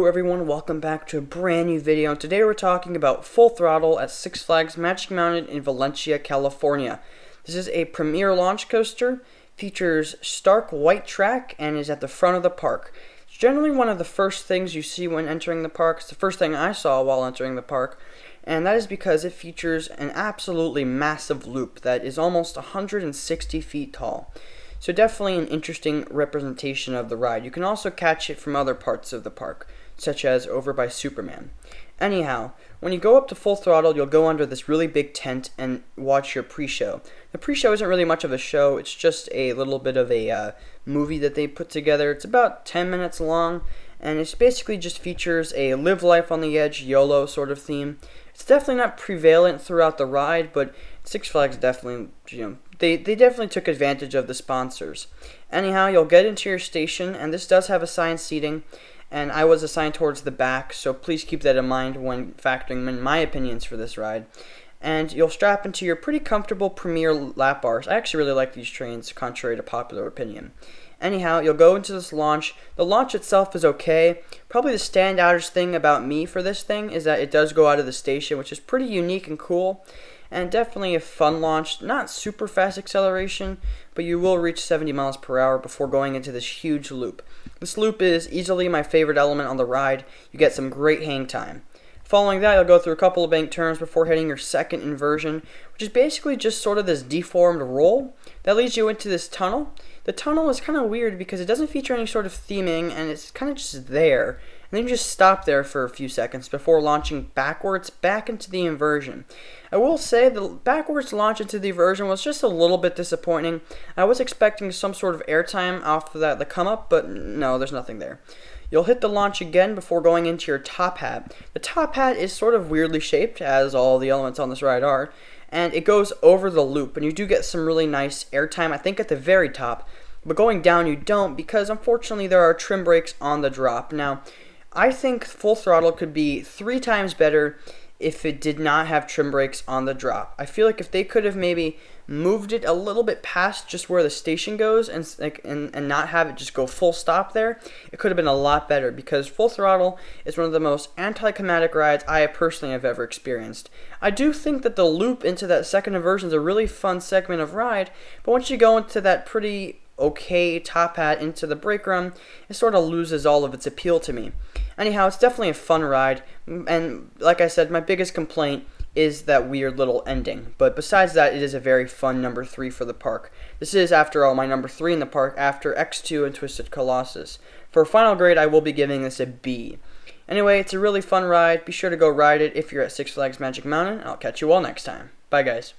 Hello everyone, welcome back to a brand new video. Today we're talking about Full Throttle at Six Flags Magic Mountain in Valencia, California. This is a premier launch coaster, features stark white track, and is at the front of the park. It's generally one of the first things you see when entering the park. It's the first thing I saw while entering the park, and that is because it features an absolutely massive loop that is almost 160 feet tall. So definitely an interesting representation of the ride. You can also catch it from other parts of the park, such as over by Superman. Anyhow, when you go up to Full Throttle, you'll go under this really big tent and watch your pre-show. The pre-show isn't really much of a show, it's just a little bit of a movie that they put together. It's about 10 minutes long, and it basically just features a live life on the edge, YOLO sort of theme. It's definitely not prevalent throughout the ride, but Six Flags definitely, they definitely took advantage of the sponsors. Anyhow, you'll get into your station, and this does have assigned seating, and I was assigned towards the back, so please keep that in mind when factoring in my opinions for this ride. And you'll strap into your pretty comfortable premier lap bars. I actually really like these trains, contrary to popular opinion. Anyhow, you'll go into this launch. The launch itself is okay. Probably the standoutest thing about me for this thing is that it does go out of the station, which is pretty unique and cool. And definitely a fun launch. Not super fast acceleration, but you will reach 70 miles per hour before going into this huge loop. This loop is easily my favorite element on the ride. You get some great hang time. Following that, you'll go through a couple of bank turns before hitting your second inversion, which is basically just sort of this deformed roll that leads you into this tunnel. The tunnel is kind of weird because it doesn't feature any sort of theming, and it's kind of just there. And then you just stop there for a few seconds before launching backwards back into the inversion. I will say the backwards launch into the inversion was just a little bit disappointing. I was expecting some sort of airtime off of the come up, but no, there's nothing there. You'll hit the launch again before going into your top hat. The top hat is sort of weirdly shaped, as all the elements on this ride are, and it goes over the loop, and you do get some really nice airtime, I think at the very top, but going down you don't, because unfortunately there are trim brakes on the drop. Now, I think Full Throttle could be 3 times better if it did not have trim brakes on the drop. I feel like if they could have maybe moved it a little bit past just where the station goes and not have it just go full stop there, it could have been a lot better, because Full Throttle is one of the most anticlimactic rides I personally have ever experienced. I do think that the loop into that second inversion is a really fun segment of ride, but once you go into that pretty okay top hat into the brake run, it sort of loses all of its appeal to me. Anyhow, it's definitely a fun ride, and like I said, my biggest complaint is that weird little ending. But besides that, it is a very fun number 3 for the park. This is, after all, my number 3 in the park after X2 and Twisted Colossus. For a final grade, I will be giving this a B. Anyway, it's a really fun ride. Be sure to go ride it if you're at Six Flags Magic Mountain. I'll catch you all next time. Bye, guys.